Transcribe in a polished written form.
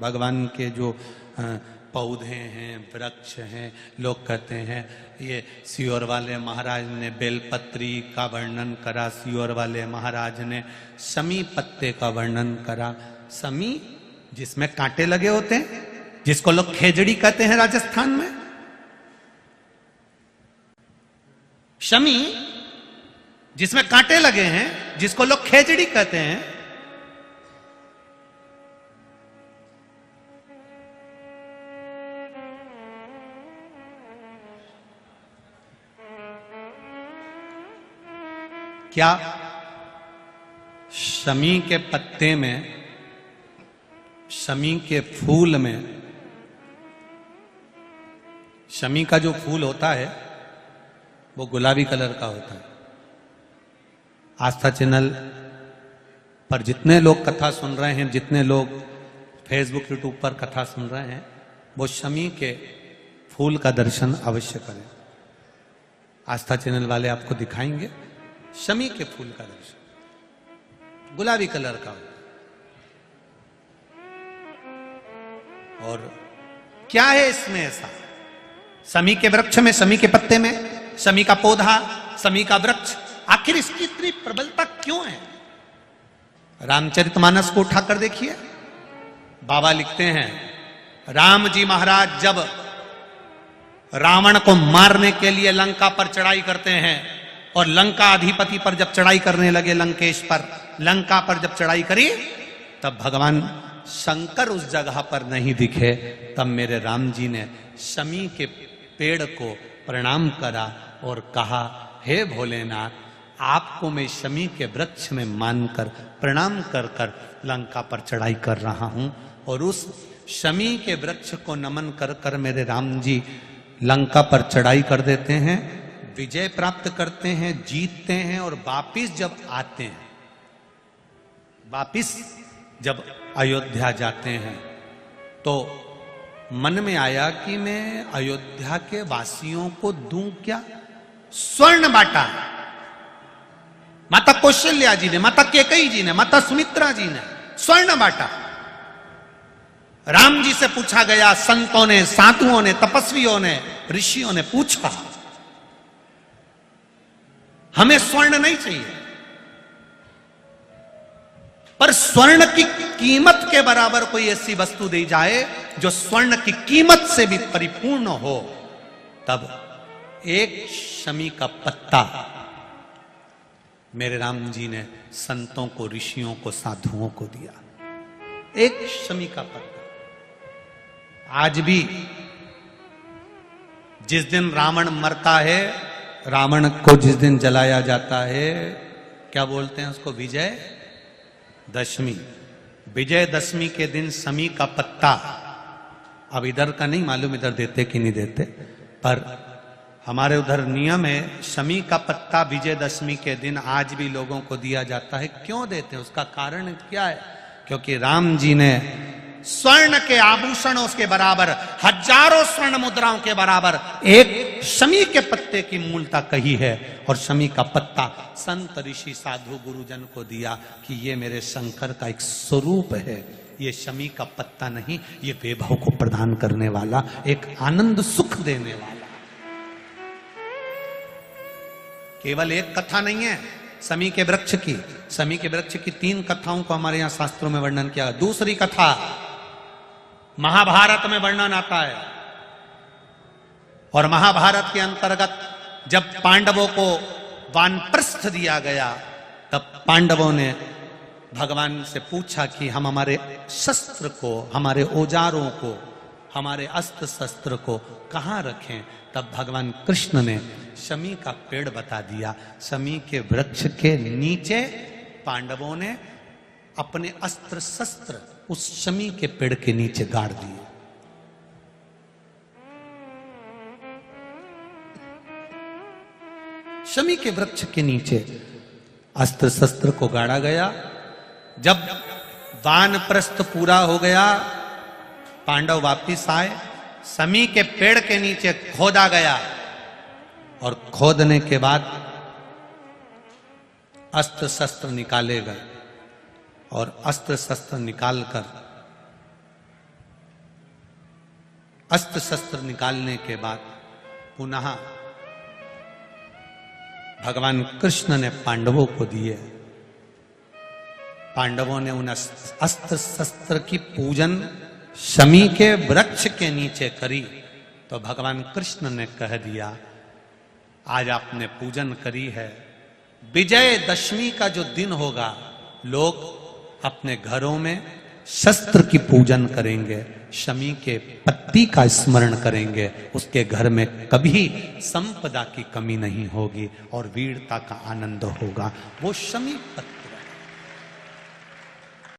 भगवान के जो पौधे हैं, वृक्ष हैं, लोग कहते हैं ये सीहोर वाले महाराज ने बेलपत्री का वर्णन करा, सीहोर वाले महाराज ने शमी पत्ते का वर्णन करा। शमी जिसमें कांटे लगे होते हैं, जिसको लोग खेजड़ी कहते हैं राजस्थान में, शमी जिसमें कांटे लगे हैं, जिसको लोग खेजड़ी कहते हैं, क्या शमी के पत्ते में, शमी के फूल में, शमी का जो फूल होता है वो गुलाबी कलर का होता है। आस्था चैनल पर जितने लोग कथा सुन रहे हैं, जितने लोग फेसबुक यूट्यूब पर कथा सुन रहे हैं, वो शमी के फूल का दर्शन अवश्य करें। आस्था चैनल वाले आपको दिखाएंगे शमी के फूल का दर्शन, गुलाबी कलर का होता है। और क्या है इसमें ऐसा? शमी के वृक्ष में, शमी के पत्ते में, शमी का पौधा, शमी का वृक्ष, आखिर इसकी इतनी प्रबलता क्यों है? रामचरितमानस को उठाकर देखिए, बाबा लिखते हैं राम जी महाराज जब रावण को मारने के लिए लंका पर चढ़ाई करते हैं, और लंका अधिपति पर जब चढ़ाई करने लगे, लंकेश पर, लंका पर जब चढ़ाई करी, तब भगवान शंकर उस जगह पर नहीं दिखे। तब मेरे राम जी ने शमी के पेड़ को प्रणाम करा और कहा, हे भोलेनाथ, आपको मैं शमी के वृक्ष में मानकर प्रणाम कर कर लंका पर चढ़ाई कर रहा हूं। और उस शमी के वृक्ष को नमन कर कर मेरे राम जी लंका पर चढ़ाई कर देते हैं, विजय प्राप्त करते हैं, जीतते हैं। और वापिस जब आते हैं, वापिस जब अयोध्या जाते हैं, तो मन में आया कि मैं अयोध्या के वासियों को दूं क्या? स्वर्ण बांटा। माता कौशल्या जी ने, माता कैकेयी जी ने, माता सुमित्रा जी ने स्वर्ण बांटा। राम जी से पूछा गया, संतों ने, साधुओं ने, तपस्वियों ने, ऋषियों ने पूछा, हमें स्वर्ण नहीं चाहिए, पर स्वर्ण की कीमत के बराबर कोई ऐसी वस्तु दी जाए जो स्वर्ण की कीमत से भी परिपूर्ण हो। तब एक शमी का पत्ता मेरे राम जी ने संतों को, ऋषियों को, साधुओं को दिया। एक शमी का पत्ता। आज भी जिस दिन रावण मरता है, रावण को जिस दिन जलाया जाता है, क्या बोलते हैं उसको? विजय दशमी। विजय दशमी के दिन शमी का पत्ता, अब इधर का नहीं मालूम इधर देते कि नहीं देते, पर हमारे उधर नियम है, शमी का पत्ता विजयदशमी के दिन आज भी लोगों को दिया जाता है। क्यों देते हैं? उसका कारण क्या है? क्योंकि राम जी ने स्वर्ण के आभूषणों के बराबर, हजारों स्वर्ण मुद्राओं के बराबर एक शमी के पत्ते की मूलता कही है। और शमी का पत्ता संत, ऋषि, साधु, गुरुजन को दिया कि ये मेरे शंकर का एक स्वरूप है। ये शमी का पत्ता नहीं, ये वैभव को प्रदान करने वाला, एक आनंद सुख देने वाला। केवल एक कथा नहीं है शमी के वृक्ष की। शमी के वृक्ष की 3 कथाओं को हमारे यहां शास्त्रों में वर्णन किया। दूसरी कथा महाभारत में वर्णन आता है, और महाभारत के अंतर्गत जब पांडवों को वानप्रस्थ दिया गया, तब पांडवों ने भगवान से पूछा कि हम हमारे शस्त्र को, हमारे औजारों को, हमारे अस्त्र शस्त्र को कहां रखें। तब भगवान कृष्ण ने शमी का पेड़ बता दिया। शमी के वृक्ष के नीचे पांडवों ने अपने अस्त्र शस्त्र उस शमी के पेड़ के नीचे गाड़ दिए। शमी के वृक्ष के नीचे अस्त्र शस्त्र को गाड़ा गया। जब वानप्रस्थ पूरा हो गया, पांडव वापिस आए, शमी के पेड़ के नीचे खोदा गया, और खोदने के बाद अस्त्र शस्त्र निकाले गए, और अस्त्र शस्त्र निकालकर अस्त्र शस्त्र निकालने के बाद पुनः भगवान कृष्ण ने पांडवों को दिए। पांडवों ने उन अस्त्र शस्त्र की पूजन शमी के वृक्ष के नीचे करी तो भगवान कृष्ण ने कह दिया, आज आपने पूजन करी है, विजयदशमी का जो दिन होगा लोग अपने घरों में शस्त्र की पूजन करेंगे, शमी के पत्ती का स्मरण करेंगे, उसके घर में कभी संपदा की कमी नहीं होगी और वीरता का आनंद होगा। वो शमी पत्ती